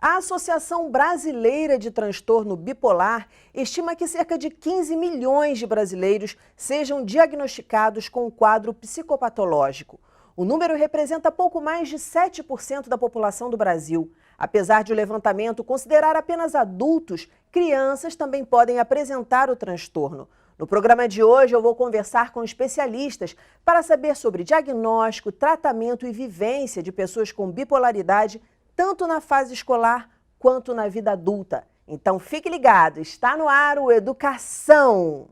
A Associação Brasileira de Transtorno Bipolar estima que cerca de 15 milhões de brasileiros sejam diagnosticados com o quadro psicopatológico. O número representa pouco mais de 7% da população do Brasil. Apesar de o levantamento considerar apenas adultos, crianças também podem apresentar o transtorno. No programa de hoje, eu vou conversar com especialistas para saber sobre diagnóstico, tratamento e vivência de pessoas com bipolaridade, tanto na fase escolar quanto na vida adulta. Então fique ligado, está no ar o Educação.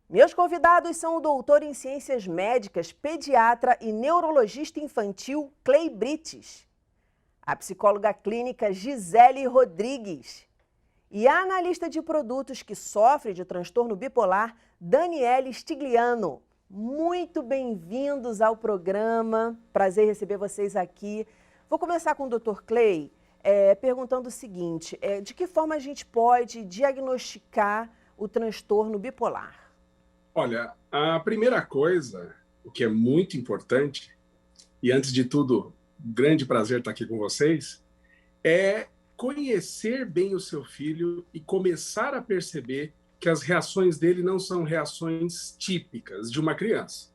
Meus convidados são o doutor em Ciências Médicas, pediatra e neurologista infantil Clay Brites, a psicóloga clínica Gisele Rodrigues e a analista de produtos que sofre de transtorno bipolar, Daniele Stigliano. Muito bem-vindos ao programa, prazer receber vocês aqui. Vou começar com o doutor Clay, perguntando o seguinte, de que forma a gente pode diagnosticar o transtorno bipolar? Olha, a primeira coisa, o que é muito importante, e antes de tudo, grande prazer estar aqui com vocês, é conhecer bem o seu filho e começar a perceber que as reações dele não são reações típicas de uma criança.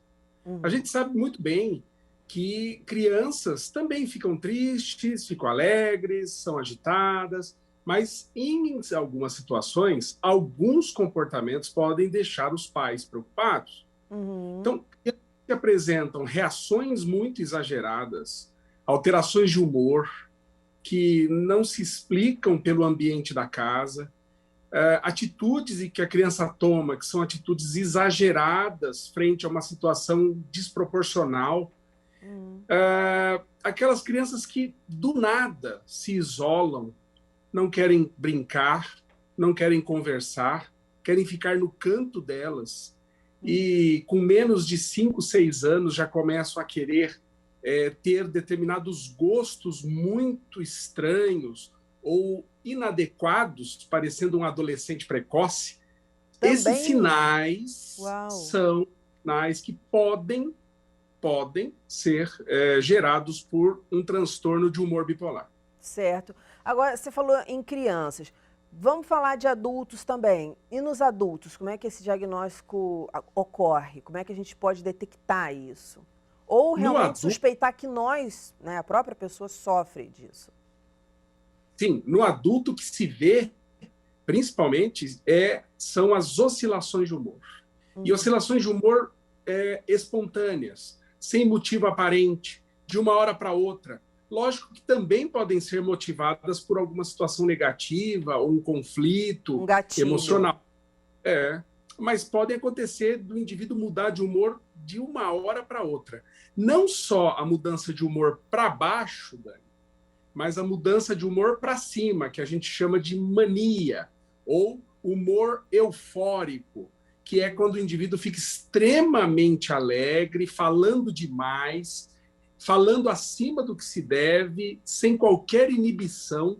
A gente sabe muito bem que crianças também ficam tristes, ficam alegres, são agitadas, mas em algumas situações, alguns comportamentos podem deixar os pais preocupados. Então, crianças que apresentam reações muito exageradas, alterações de humor, que não se explicam pelo ambiente da casa, atitudes que a criança toma, que são atitudes exageradas frente a uma situação desproporcional, aquelas crianças que do nada se isolam, não querem brincar, não querem conversar, querem ficar no canto delas e com menos de 5, 6 anos já começam a querer ter determinados gostos muito estranhos ou inadequados, parecendo um adolescente precoce. Também? Esses sinais Uau. são sinais que podem ser gerados por um transtorno de humor bipolar. Certo. Agora, você falou em crianças. Vamos falar de adultos também. E nos adultos, como é que esse diagnóstico ocorre? Como é que a gente pode detectar isso? Ou realmente suspeitar que nós, né, a própria pessoa, sofre disso? Sim, no adulto que se vê, principalmente, são as oscilações de humor. E oscilações de humor espontâneas, sem motivo aparente, de uma hora para outra. Lógico que também podem ser motivadas por alguma situação negativa ou um conflito emocional. Mas podem acontecer do indivíduo mudar de humor de uma hora para outra. Não só a mudança de humor para baixo, Dani, mas a mudança de humor para cima, que a gente chama de mania, ou humor eufórico, que é quando o indivíduo fica extremamente alegre, falando demais, falando acima do que se deve, sem qualquer inibição,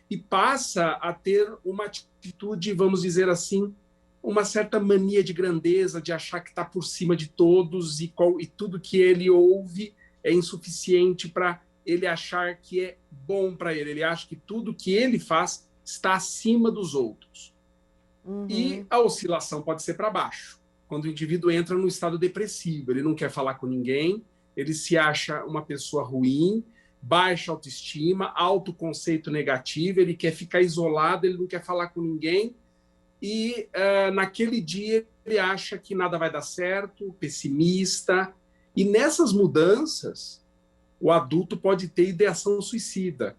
e passa a ter uma atitude, vamos dizer assim, uma certa mania de grandeza, de achar que está por cima de todos e tudo que ele ouve é insuficiente para ele achar que é bom para ele. Ele acha que tudo que ele faz está acima dos outros. E a oscilação pode ser para baixo, quando o indivíduo entra num estado depressivo, ele não quer falar com ninguém, ele se acha uma pessoa ruim, baixa autoestima, autoconceito negativo, ele quer ficar isolado, ele não quer falar com ninguém, e naquele dia ele acha que nada vai dar certo, pessimista, e nessas mudanças o adulto pode ter ideação suicida.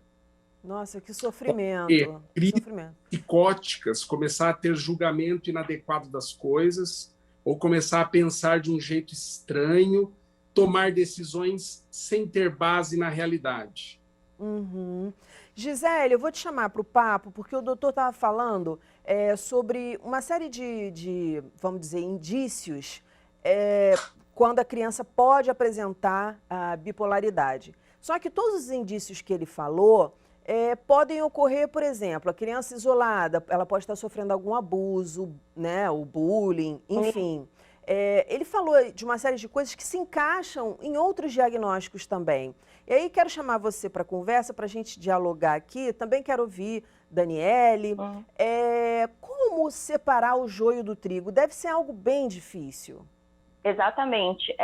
Nossa, que sofrimento. Crises psicóticas, começar a ter julgamento inadequado das coisas, ou começar a pensar de um jeito estranho, tomar decisões sem ter base na realidade. Gisele, eu vou te chamar para o papo, porque o doutor estava falando sobre uma série de, vamos dizer, indícios quando a criança pode apresentar a bipolaridade. Só que todos os indícios que ele falou podem ocorrer, por exemplo, a criança isolada, ela pode estar sofrendo algum abuso, né, o bullying, enfim. Ele falou de uma série de coisas que se encaixam em outros diagnósticos também. E aí quero chamar você para conversa, para a gente dialogar aqui. Também quero ouvir Daniele. Como separar o joio do trigo? Deve ser algo bem difícil. Exatamente.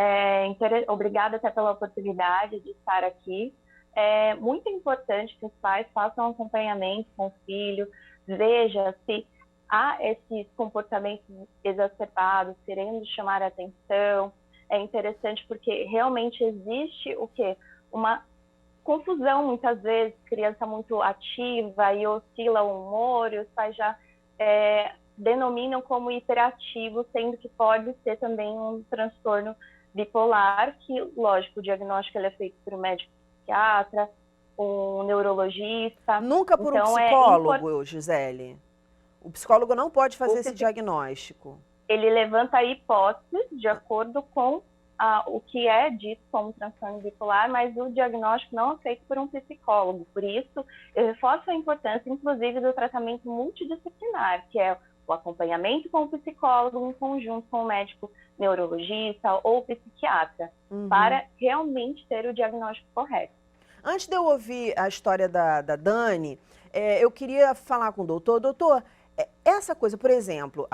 Obrigada até pela oportunidade de estar aqui. É muito importante que os pais façam um acompanhamento com o filho, veja se há esses comportamentos exacerbados, querendo chamar a atenção. É interessante porque realmente existe o quê? Uma confusão, muitas vezes, criança muito ativa e oscila o humor, e os pais já denominam como hiperativo, sendo que pode ser também um transtorno bipolar, que, lógico, o diagnóstico ele é feito por um médico psiquiatra, um neurologista. Nunca por um psicólogo, Gisele? O psicólogo não pode fazer esse diagnóstico? Ele levanta a hipótese de acordo com o que é dito como transtorno bipolar, mas o diagnóstico não é feito por um psicólogo. Por isso, eu reforço a importância, inclusive, do tratamento multidisciplinar, que é o acompanhamento com o psicólogo em conjunto com o médico neurologista ou psiquiatra, para realmente ter o diagnóstico correto. Antes de eu ouvir a história da Dani, eu queria falar com o doutor. Doutor, essa coisa, por exemplo,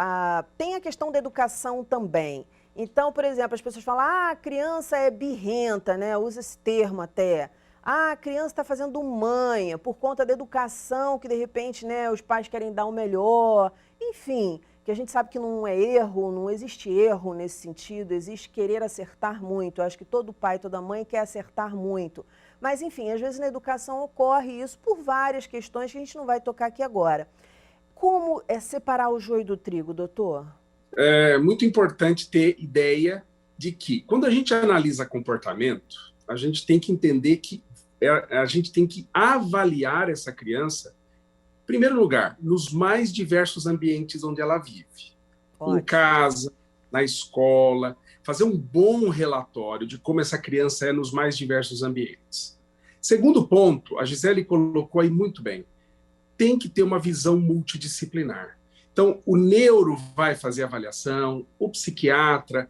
tem a questão da educação também. Então, por exemplo, as pessoas falam, a criança é birrenta, né? Usa esse termo até. A criança está fazendo manha por conta da educação, que de repente, né, os pais querem dar o melhor. Enfim, que a gente sabe que não é erro, não existe erro nesse sentido, existe querer acertar muito. Eu acho que todo pai, toda mãe quer acertar muito. Mas, enfim, às vezes na educação ocorre isso por várias questões que a gente não vai tocar aqui agora. Como separar o joio do trigo, doutor? É muito importante ter ideia de que, quando a gente analisa comportamento, a gente tem que entender que a gente tem que avaliar essa criança, em primeiro lugar, nos mais diversos ambientes onde ela vive. Ótimo. Em casa, na escola, fazer um bom relatório de como essa criança é nos mais diversos ambientes. Segundo ponto, a Gisele colocou aí muito bem, tem que ter uma visão multidisciplinar. Então, o neuro vai fazer a avaliação, o psiquiatra,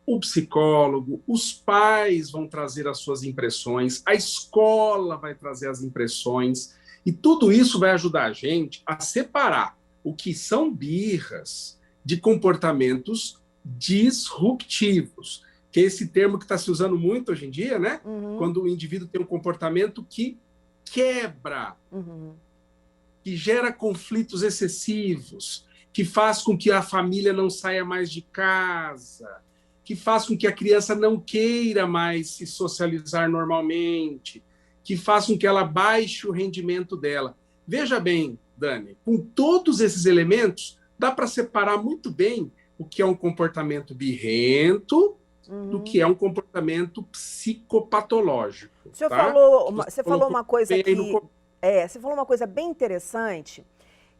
o psicólogo, os pais vão trazer as suas impressões, a escola vai trazer as impressões, e tudo isso vai ajudar a gente a separar o que são birras de comportamentos disruptivos, que é esse termo que está se usando muito hoje em dia, né? Quando o indivíduo tem um comportamento que quebra, que gera conflitos excessivos, que faz com que a família não saia mais de casa, que faz com que a criança não queira mais se socializar normalmente, que faz com que ela baixe o rendimento dela. Veja bem, Dani, com todos esses elementos, dá para separar muito bem o que é um comportamento birrento do que é um comportamento psicopatológico. O senhor falou uma coisa que... você falou uma coisa bem interessante,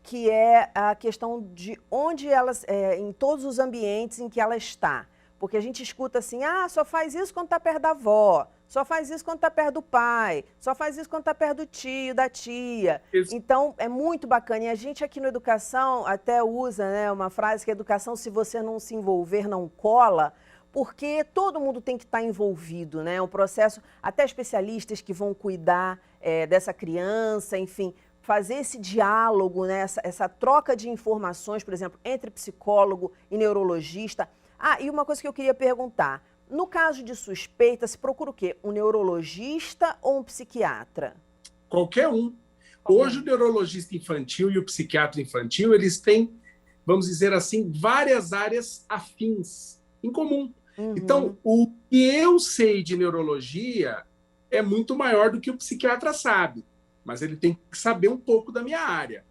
que é a questão de onde elas, em todos os ambientes em que ela está. Porque a gente escuta assim, só faz isso quando está perto da avó, só faz isso quando está perto do pai, só faz isso quando está perto do tio, da tia. Isso. Então, é muito bacana. E a gente aqui no Educação até usa, né, uma frase que é educação, se você não se envolver, não cola, porque todo mundo tem que estar envolvido, né? Um processo, até especialistas que vão cuidar dessa criança, enfim, fazer esse diálogo, né? Essa troca de informações, por exemplo, entre psicólogo e neurologista. E uma coisa que eu queria perguntar, no caso de suspeita, se procura o quê? Um neurologista ou um psiquiatra? Qualquer um. Hoje o neurologista infantil e o psiquiatra infantil, eles têm, vamos dizer assim, várias áreas afins, em comum. Então, o que eu sei de neurologia é muito maior do que o psiquiatra sabe, mas ele tem que saber um pouco da minha área.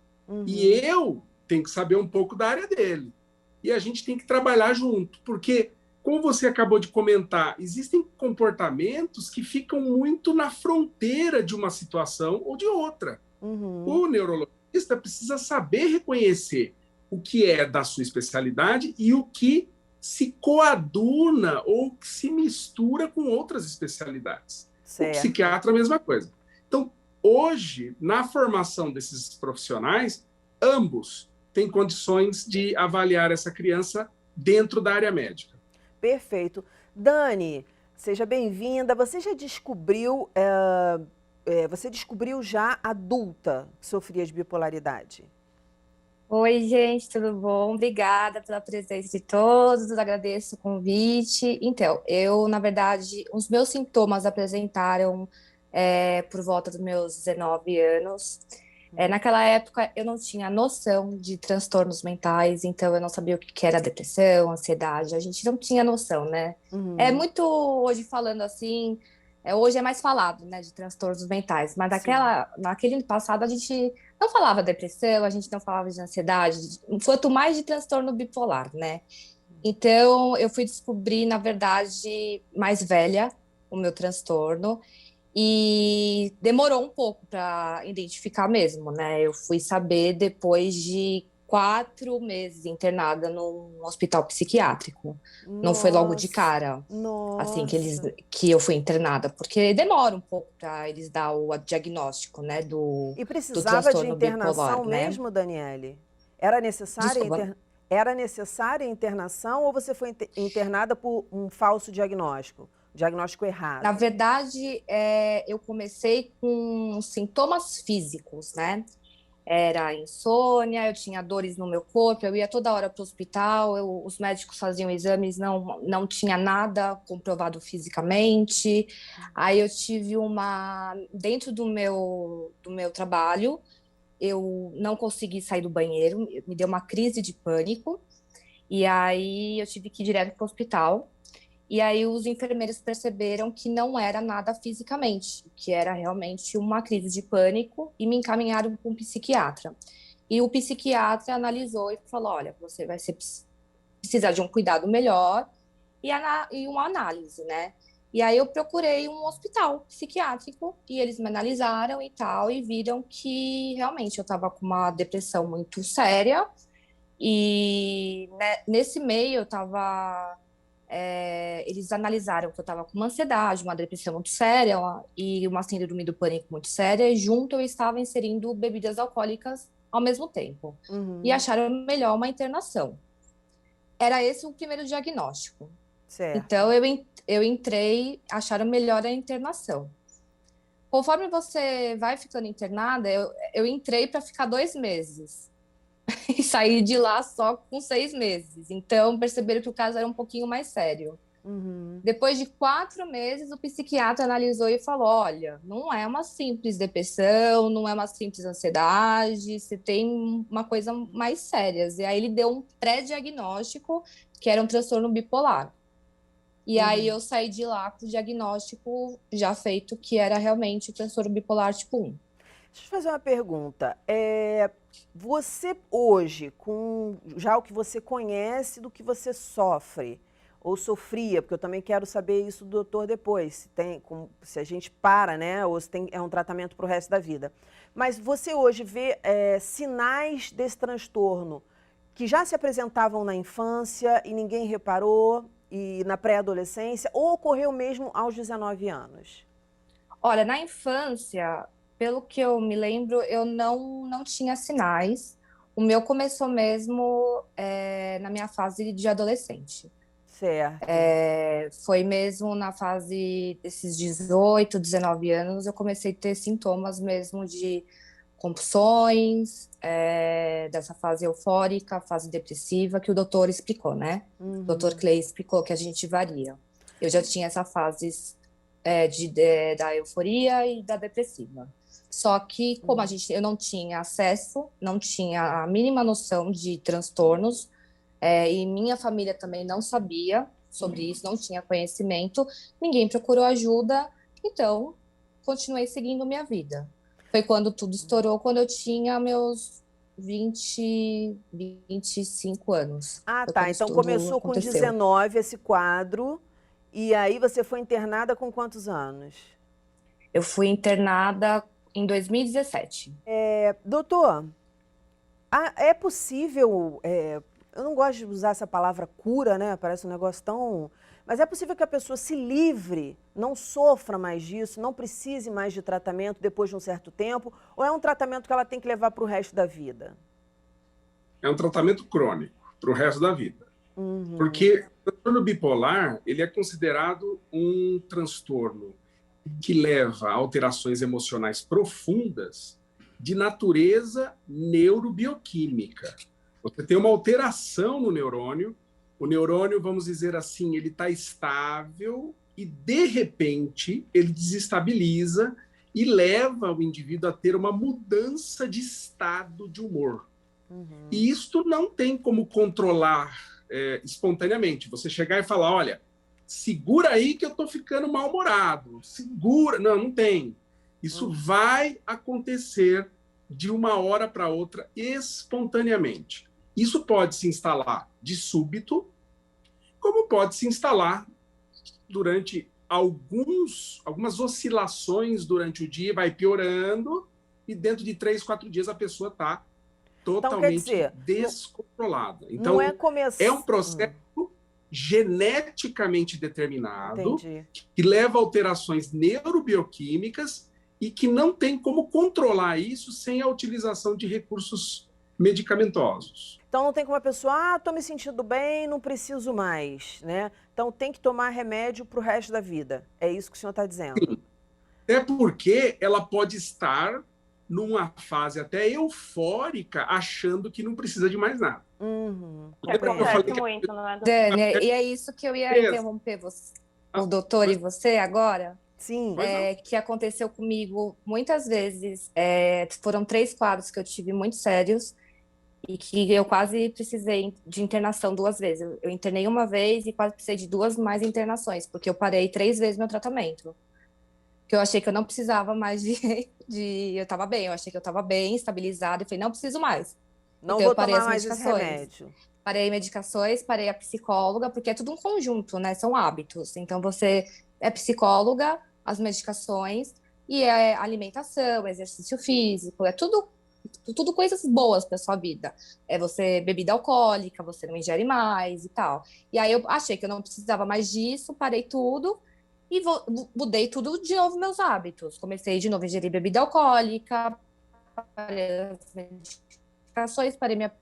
E eu tenho que saber um pouco da área dele. E a gente tem que trabalhar junto, porque, como você acabou de comentar, existem comportamentos que ficam muito na fronteira de uma situação ou de outra. O neurologista precisa saber reconhecer o que é da sua especialidade e o que se coaduna ou que se mistura com outras especialidades. Certo. O psiquiatra, a mesma coisa. Então, hoje, na formação desses profissionais, ambos têm condições de avaliar essa criança dentro da área médica. Perfeito. Dani, seja bem-vinda. Você já descobriu, você descobriu já adulta que sofria de bipolaridade? Oi, gente, tudo bom? Obrigada pela presença de todos, agradeço o convite. Então, na verdade, os meus sintomas apresentaram por volta dos meus 19 anos. Naquela época, eu não tinha noção de transtornos mentais, então eu não sabia o que era depressão, ansiedade, a gente não tinha noção, né? Uhum. É muito, hoje falando assim, hoje é mais falado, né, de transtornos mentais, mas naquele passado a gente não falava depressão, a gente não falava de ansiedade, quanto mais de transtorno bipolar, né? Então, eu fui descobrir, na verdade, mais velha, o meu transtorno, e demorou um pouco para identificar mesmo, né? Eu fui saber depois de 4 meses internada num hospital psiquiátrico. Não foi logo de cara, assim, que eu fui internada, porque demora um pouco para eles dar o diagnóstico, né, do precisava de transtorno internação bipolar, né? mesmo, Daniele? Era necessária Era necessária a internação ou você foi internada por um falso diagnóstico? Diagnóstico errado? Na verdade, eu comecei com sintomas físicos, né? Era insônia, eu tinha dores no meu corpo, eu ia toda hora para o hospital, os médicos faziam exames, não tinha nada comprovado fisicamente. Aí eu tive dentro do meu trabalho, eu não consegui sair do banheiro, me deu uma crise de pânico, e aí eu tive que ir direto para o hospital. E aí os enfermeiros perceberam que não era nada fisicamente, que era realmente uma crise de pânico e me encaminharam para um psiquiatra. E o psiquiatra analisou e falou, olha, você vai precisar de um cuidado melhor e uma análise, né? E aí eu procurei um hospital psiquiátrico e eles me analisaram e tal, e viram que realmente eu estava com uma depressão muito séria. E né, nesse meio eu estava... eles analisaram que eu estava com uma ansiedade, uma depressão muito séria e uma síndrome do pânico muito séria, e junto eu estava inserindo bebidas alcoólicas ao mesmo tempo. Uhum. E acharam melhor uma internação. Era esse o primeiro diagnóstico. Certo. Então eu entrei, acharam melhor a internação. Conforme você vai ficando internada, eu entrei para ficar 2 meses. E saí de lá só com 6 meses. Então, perceberam que o caso era um pouquinho mais sério. Uhum. Depois de 4 meses, o psiquiatra analisou e falou, olha, não é uma simples depressão, não é uma simples ansiedade, você tem uma coisa mais séria. E aí ele deu um pré-diagnóstico, que era um transtorno bipolar. E aí eu saí de lá com o diagnóstico já feito, que era realmente o transtorno bipolar tipo 1. Deixa eu fazer uma pergunta. Você hoje, com já o que você conhece do que você sofre ou sofria, porque eu também quero saber isso do doutor depois, se a gente para, né, ou se é um tratamento para o resto da vida. Mas você hoje vê sinais desse transtorno que já se apresentavam na infância e ninguém reparou, e na pré-adolescência, ou ocorreu mesmo aos 19 anos? Olha, na infância... Pelo que eu me lembro, eu não tinha sinais. O meu começou mesmo na minha fase de adolescente. Certo. Foi mesmo na fase desses 18, 19 anos, eu comecei a ter sintomas mesmo de compulsões, dessa fase eufórica, fase depressiva, que o doutor explicou, né? O doutor Clay explicou que a gente varia. Eu já tinha essa fase da euforia e da depressiva. Só que, como eu não tinha acesso, não tinha a mínima noção de transtornos, e minha família também não sabia sobre isso, não tinha conhecimento, ninguém procurou ajuda, então continuei seguindo minha vida. Foi quando tudo estourou, quando eu tinha meus 25 anos. Ah, Foi tá. quando Então tudo começou com aconteceu. 19 esse quadro, e aí você foi internada com quantos anos? Eu fui internada em 2017. Doutor, é possível, eu não gosto de usar essa palavra cura, né? Parece um negócio tão... Mas é possível que a pessoa se livre, não sofra mais disso, não precise mais de tratamento depois de um certo tempo, ou é um tratamento que ela tem que levar para o resto da vida? É um tratamento crônico para o resto da vida. Porque o transtorno bipolar, ele é considerado um transtorno que leva a alterações emocionais profundas de natureza neurobioquímica. Você tem uma alteração no neurônio, o neurônio, vamos dizer assim, ele está estável e, de repente, ele desestabiliza e leva o indivíduo a ter uma mudança de estado de humor. E isto não tem como controlar espontaneamente. Você chegar e falar, olha, segura aí que eu estou ficando mal-humorado, segura. Não, não tem. Isso vai acontecer de uma hora para outra espontaneamente. Isso pode se instalar de súbito, como pode se instalar durante algumas oscilações durante o dia, vai piorando, e dentro de 3, 4 dias a pessoa está totalmente descontrolada. Então, é um processo geneticamente determinado, que leva a alterações neurobioquímicas e que não tem como controlar isso sem a utilização de recursos medicamentosos. Então não tem como a pessoa, estou me sentindo bem, não preciso mais, né? Então tem que tomar remédio para o resto da vida. É isso que o senhor está dizendo? Sim. Até porque ela pode estar numa fase até eufórica, achando que não precisa de mais nada. Acontece muito, não é? Dani, e é isso que eu ia interromper você, o doutor e você agora. Sim. Que aconteceu comigo muitas vezes. Foram 3 quadros que eu tive muito sérios e que eu quase precisei de internação 2 vezes. Eu internei uma vez e quase precisei de 2 mais internações, porque eu parei 3 vezes meu tratamento. Porque eu achei que eu não precisava mais eu estava bem, eu achei que eu estava bem, estabilizada, e falei, não preciso mais. Não então, vou eu parei tomar as mais medicações. esse remédio. Parei medicações, parei a psicóloga, porque é tudo um conjunto, né? São hábitos. Então, você é psicóloga, as medicações, e é alimentação, exercício físico, é tudo coisas boas para sua vida. É você bebida alcoólica, você não ingere mais e tal. E aí eu achei que eu não precisava mais disso, parei tudo e mudei tudo de novo meus hábitos. Comecei de novo a ingerir bebida alcoólica, parei as medicações, parei minha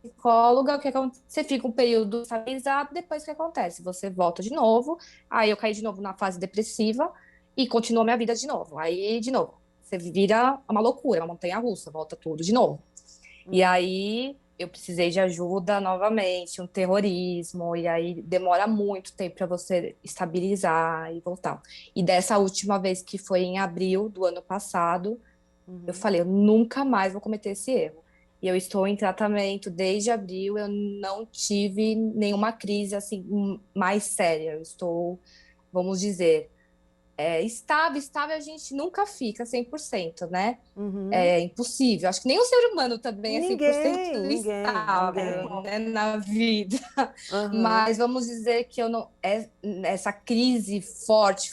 psicóloga. O que acontece? Você fica um período estabilizado, depois o que acontece? Você volta de novo, aí eu caí de novo na fase depressiva e continuou minha vida de novo. Aí, de novo, você vira uma loucura, uma montanha-russa, volta tudo de novo. E aí eu precisei de ajuda novamente, um terrorismo, e aí demora muito tempo para você estabilizar e voltar. E dessa última vez, que foi em abril do ano passado, eu falei, eu nunca mais vou cometer esse erro. E eu estou em tratamento desde abril, eu não tive nenhuma crise assim mais séria. Eu estou, vamos dizer, estável a gente nunca fica 100%, né? É impossível. Acho que nem o ser humano também é 100% estável, né, na vida. Mas vamos dizer que eu não essa crise forte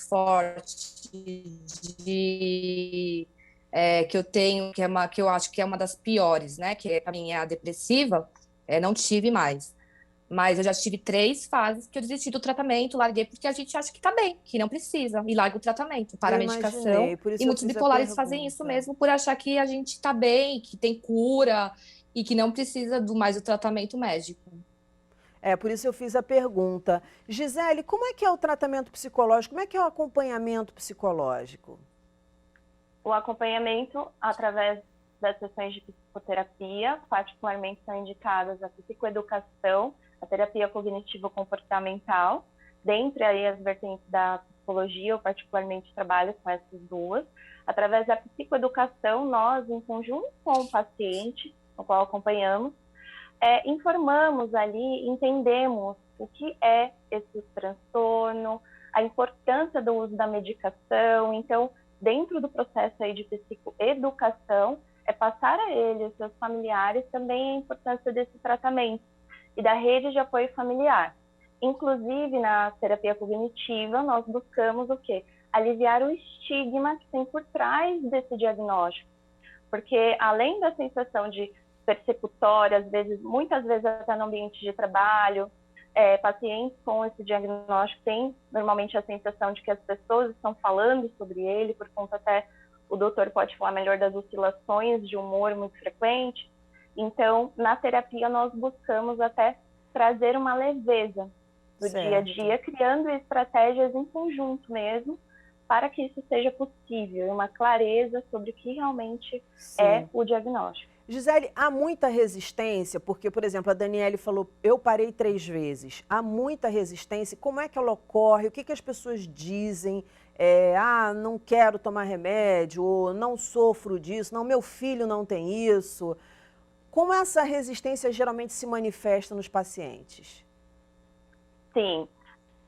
que eu tenho, que eu acho que é uma das piores, né? Que para mim é a depressiva, não tive mais. Mas eu já tive 3 fases que eu desisti do tratamento, larguei porque a gente acha que tá bem, que não precisa, e larga o tratamento, para a medicação. E muitos bipolares fazem isso mesmo, por achar que a gente tá bem, que tem cura e que não precisa mais do tratamento médico. Por isso eu fiz a pergunta. Gisele, como é que é o tratamento psicológico? Como é que é o acompanhamento psicológico? O acompanhamento através das sessões de psicoterapia, particularmente são indicadas a psicoeducação, a terapia cognitivo-comportamental. Dentre aí as vertentes da psicologia, eu particularmente trabalho com essas 2. Através da psicoeducação, nós, em conjunto com o paciente, o qual acompanhamos, informamos ali, entendemos o que é esse transtorno, a importância do uso da medicação. Então, dentro do processo aí de psicoeducação, passar a ele, os seus familiares, também a importância desse tratamento e da rede de apoio familiar. Inclusive, na terapia cognitiva, nós buscamos o quê? Aliviar o estigma que tem por trás desse diagnóstico. Porque, além da sensação de persecutória, muitas vezes até no ambiente de trabalho, pacientes com esse diagnóstico têm normalmente a sensação de que as pessoas estão falando sobre ele, por conta até o doutor pode falar melhor das oscilações de humor muito frequentes. Então, na terapia, nós buscamos até trazer uma leveza do dia a dia, criando estratégias em conjunto mesmo, para que isso seja possível, uma clareza sobre o que realmente é o diagnóstico. Gisele, há muita resistência, porque, por exemplo, a Daniele falou, eu parei 3 vezes. Há muita resistência. Como é que ela ocorre? O que as pessoas dizem? Não quero tomar remédio, ou não sofro disso, não, meu filho não tem isso. Como essa resistência geralmente se manifesta nos pacientes? Sim,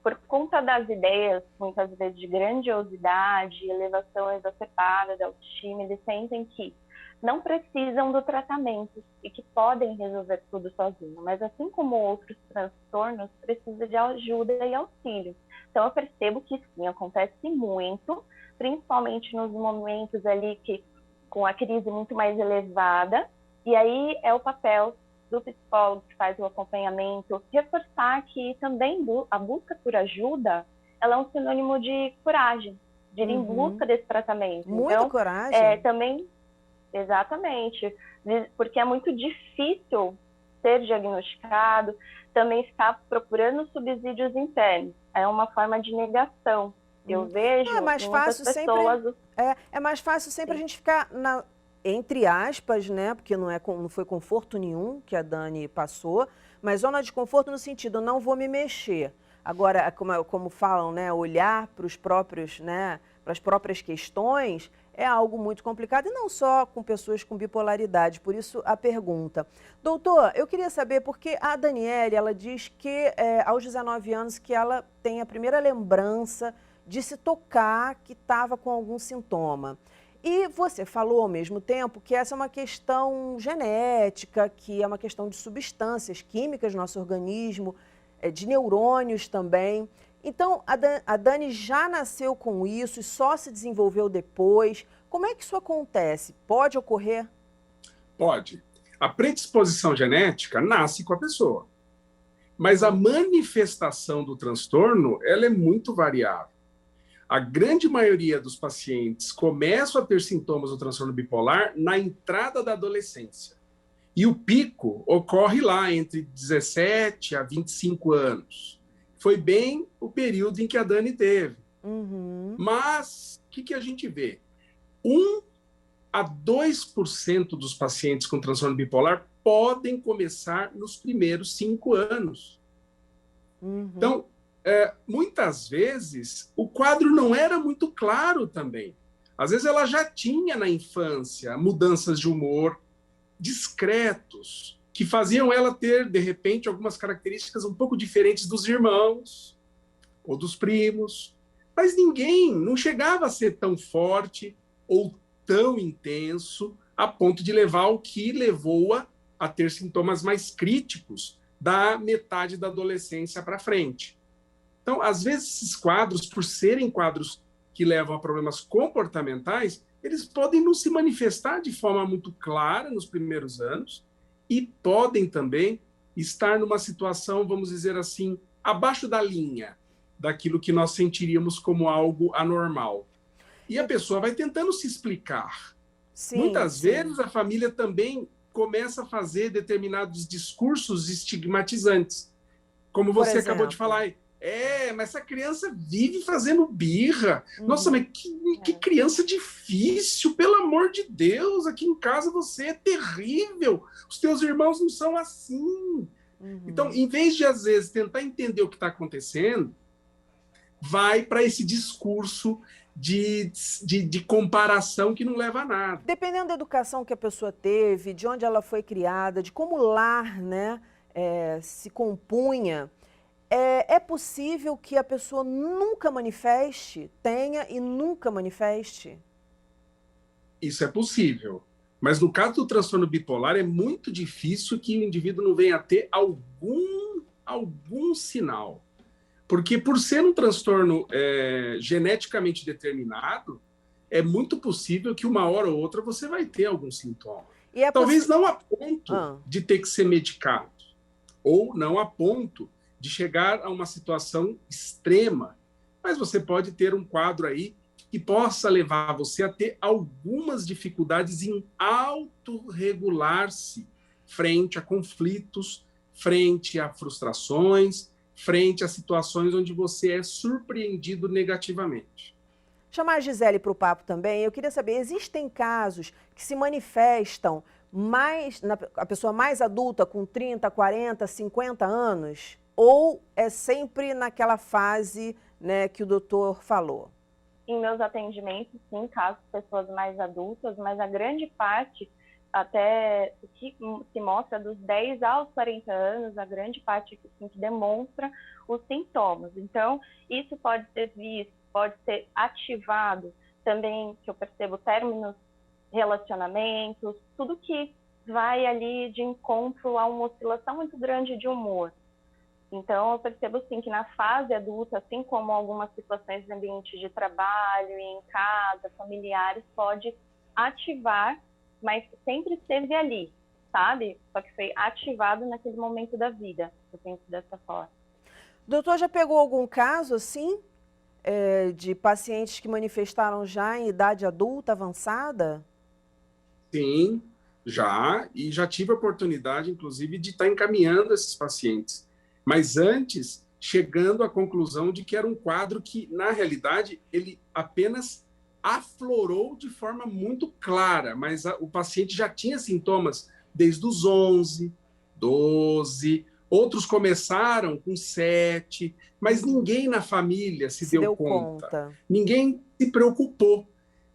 por conta das ideias, muitas vezes de grandiosidade, elevação exacerbada da autoestima, eles sentem que não precisam do tratamento e que podem resolver tudo sozinho, mas assim como outros transtornos, precisa de ajuda e auxílio. Então eu percebo que sim, acontece muito, principalmente nos momentos ali que com a crise muito mais elevada, e aí é o papel do psicólogo que faz o acompanhamento, reforçar que também a busca por ajuda, ela é um sinônimo de coragem, de ir em busca desse tratamento. Muita então, coragem. Também, exatamente, porque é muito difícil ser diagnosticado, também ficar procurando subsídios internos. É uma forma de negação. Eu vejo muitas pessoas... É mais fácil sempre a gente ficar entre aspas, né? Porque não foi conforto nenhum que a Dani passou, mas zona de conforto no sentido, não vou me mexer. Agora, como falam, né? Olhar para os próprios, né? Para as próprias questões é algo muito complicado, e não só com pessoas com bipolaridade. Por isso, a pergunta. Doutor, eu queria saber, porque a Daniele, ela diz que aos 19 anos que ela tem a primeira lembrança de se tocar que estava com algum sintoma. E você falou ao mesmo tempo que essa é uma questão genética, que é uma questão de substâncias químicas no nosso organismo, de neurônios também. Então, a Dani já nasceu com isso e só se desenvolveu depois. Como é que isso acontece? Pode ocorrer? Pode. A predisposição genética nasce com a pessoa, mas a manifestação do transtorno, ela é muito variável. A grande maioria dos pacientes começam a ter sintomas do transtorno bipolar na entrada da adolescência. E o pico ocorre lá entre 17 a 25 anos. Foi bem o período em que a Dani teve. Mas, o que a gente vê? 1 a 2% dos pacientes com transtorno bipolar podem começar nos primeiros 5 anos. Então, muitas vezes, o quadro não era muito claro também. Às vezes ela já tinha na infância mudanças de humor discretos, que faziam ela ter, de repente, algumas características um pouco diferentes dos irmãos ou dos primos. Mas não chegava a ser tão forte ou tão intenso a ponto de levar ao que levou-a a ter sintomas mais críticos da metade da adolescência para frente. Então, às vezes, esses quadros, por serem quadros que levam a problemas comportamentais, eles podem não se manifestar de forma muito clara nos primeiros anos e podem também estar numa situação, vamos dizer assim, abaixo da linha daquilo que nós sentiríamos como algo anormal. E a pessoa vai tentando se explicar. Muitas vezes a família também começa a fazer determinados discursos estigmatizantes. Como você acabou de falar, mas essa criança vive fazendo birra. Nossa, mas que criança difícil, pelo amor de Deus, aqui em casa você é terrível, os teus irmãos não são assim. Então, em vez de, às vezes, tentar entender o que está acontecendo, vai para esse discurso de comparação que não leva a nada. Dependendo da educação que a pessoa teve, de onde ela foi criada, de como o lar, né, se compunha, é possível que a pessoa nunca manifeste, tenha e nunca manifeste? Isso é possível. Mas no caso do transtorno bipolar, é muito difícil que o indivíduo não venha a ter algum sinal. Porque por ser um transtorno geneticamente determinado, é muito possível que uma hora ou outra você vai ter algum sintoma. Talvez não a ponto de ter que ser medicado, ou não a ponto de chegar a uma situação extrema, mas você pode ter um quadro aí que possa levar você a ter algumas dificuldades em autorregular-se frente a conflitos, frente a frustrações, frente a situações onde você é surpreendido negativamente. Chamar a Gisele para o papo também, eu queria saber, existem casos que se manifestam mais, a pessoa mais adulta, com 30, 40, 50 anos, ou é sempre naquela fase, né, que o doutor falou? Em meus atendimentos, sim, caso de pessoas mais adultas, mas a grande parte, até que se mostra dos 10 aos 40 anos, a grande parte assim, que demonstra os sintomas. Então, isso pode ser visto, pode ser ativado também, que eu percebo términos, relacionamentos, tudo que vai ali de encontro a uma oscilação muito grande de humor. Então, eu percebo, sim, que na fase adulta, assim como algumas situações de ambiente de trabalho, em casa, familiares, pode ativar, mas sempre esteve ali, sabe? Só que foi ativado naquele momento da vida, eu penso dessa forma. Doutor, já pegou algum caso, assim, de pacientes que manifestaram já em idade adulta avançada? Sim, e já tive a oportunidade, inclusive, de estar encaminhando esses pacientes. Mas antes, chegando à conclusão de que era um quadro que, na realidade, ele apenas aflorou de forma muito clara, mas o paciente já tinha sintomas desde os 11, 12, outros começaram com 7, mas ninguém na família se deu conta. Ninguém se preocupou.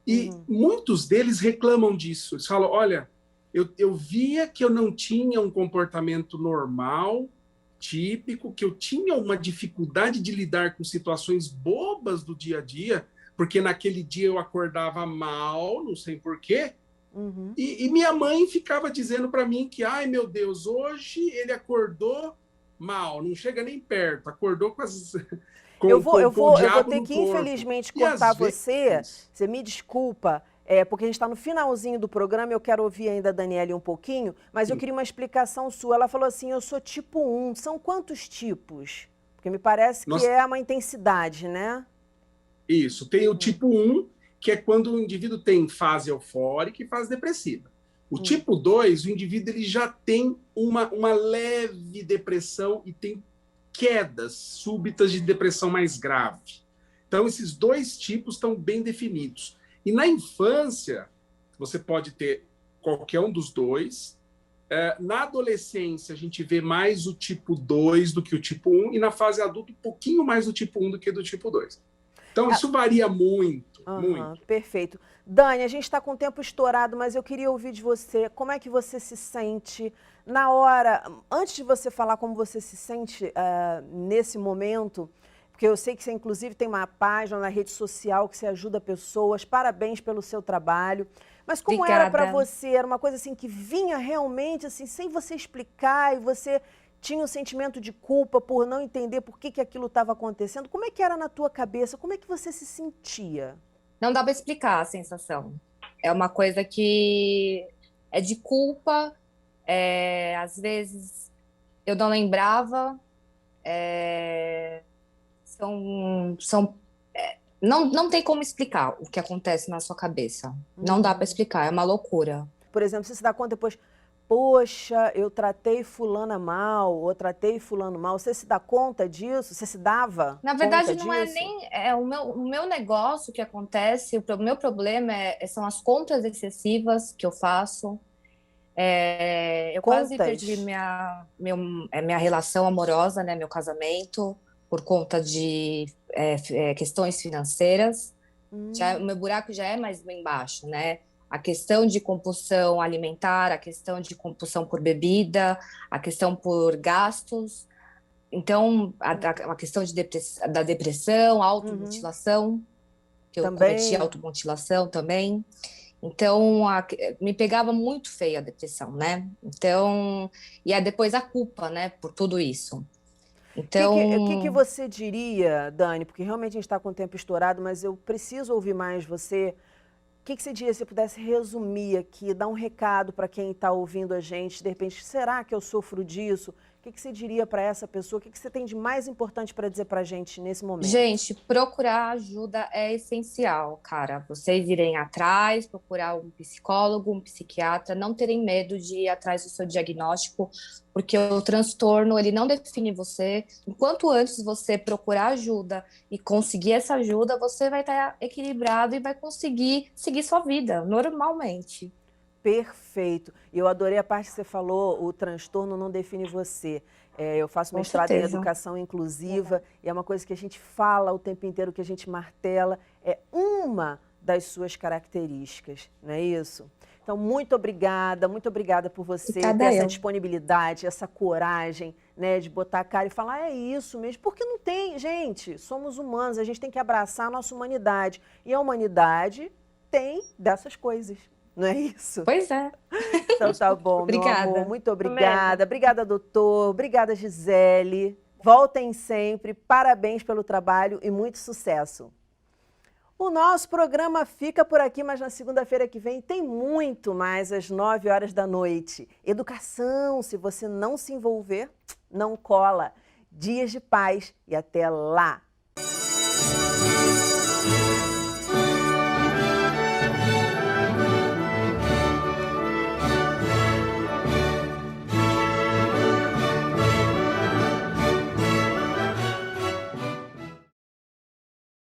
E muitos deles reclamam disso. Eles falam, olha, eu via que eu não tinha um comportamento normal, típico, que eu tinha uma dificuldade de lidar com situações bobas do dia a dia, porque naquele dia eu acordava mal, não sei porquê, e minha mãe ficava dizendo para mim que, ai meu Deus, hoje ele acordou mal, não chega nem perto, acordou com as... Eu vou ter que, infelizmente, cortar você. Você me desculpa, porque a gente está no finalzinho do programa, eu quero ouvir ainda a Daniele um pouquinho, mas eu queria uma explicação sua. Ela falou assim, eu sou tipo 1. São quantos tipos? Porque me parece que é uma intensidade, né? Isso. Tem o tipo 1, que é quando o indivíduo tem fase eufórica e fase depressiva. O tipo 2, o indivíduo ele já tem uma leve depressão e tem quedas súbitas de depressão mais grave. Então, esses dois tipos estão bem definidos. E na infância, você pode ter qualquer um dos dois. Na adolescência, a gente vê mais o tipo 2 do que o tipo 1, e na fase adulta, um pouquinho mais do tipo 1 do que do tipo 2. Então, isso varia muito, muito. Perfeito. Dani, a gente está com o tempo estourado, mas eu queria ouvir de você, como é que você se sente na hora, antes de você falar como você se sente nesse momento, porque eu sei que você, inclusive, tem uma página na rede social que você ajuda pessoas, parabéns pelo seu trabalho, mas como era para você? Era uma coisa assim que vinha realmente, assim, sem você explicar, e você tinha um sentimento de culpa por não entender por que aquilo estava acontecendo? Como é que era na tua cabeça? Como é que você se sentia? Não dá para explicar a sensação. É uma coisa que é de culpa, às vezes eu não lembrava, não tem como explicar o que acontece na sua cabeça. Não dá para explicar, é uma loucura. Por exemplo, você se dá conta depois, poxa, eu tratei fulana mal, ou tratei fulano mal. Você se dá conta disso? Você se dava Na verdade, conta não disso? é nem... o meu negócio que acontece, o meu problema são as compras excessivas que eu faço. Eu quase perdi minha relação amorosa, né, meu casamento, por conta de questões financeiras. O meu buraco já é mais bem baixo, né? A questão de compulsão alimentar, a questão de compulsão por bebida, a questão por gastos. Então, a questão da depressão, automutilação, que eu cometi automutilação também. Então, me pegava muito feia a depressão, né? Então, e depois a culpa, né, por tudo isso. Então... O que você diria, Dani? Porque realmente a gente está com o tempo estourado, mas eu preciso ouvir mais você. O que você diria se você pudesse resumir aqui, dar um recado para quem está ouvindo a gente? De repente, será que eu sofro disso? O que você diria para essa pessoa? O que você tem de mais importante para dizer para a gente nesse momento? Gente, procurar ajuda é essencial, cara. Vocês irem atrás, procurar um psicólogo, um psiquiatra, não terem medo de ir atrás do seu diagnóstico, porque o transtorno, ele não define você. Enquanto antes você procurar ajuda e conseguir essa ajuda, você vai estar equilibrado e vai conseguir seguir sua vida normalmente. Perfeito. Eu adorei a parte que você falou, o transtorno não define você. Eu faço Com mestrado em certeza. educação inclusiva e é uma coisa que a gente fala o tempo inteiro, que a gente martela, é uma das suas características, não é isso? Então, muito obrigada por você ter Obrigada essa eu. disponibilidade, essa coragem, né, de botar a cara e falar, é isso mesmo, porque não tem, gente, somos humanos, a gente tem que abraçar a nossa humanidade. E a humanidade tem dessas coisas. Não é isso? Pois é. Então tá bom, meu Obrigada. amor. Muito obrigada. Obrigada, doutor. Obrigada, Gisele. Voltem sempre. Parabéns pelo trabalho e muito sucesso. O nosso programa fica por aqui, mas na segunda-feira que vem tem muito mais às 9 horas da noite. Educação, se você não se envolver, não cola. Dias de paz e até lá.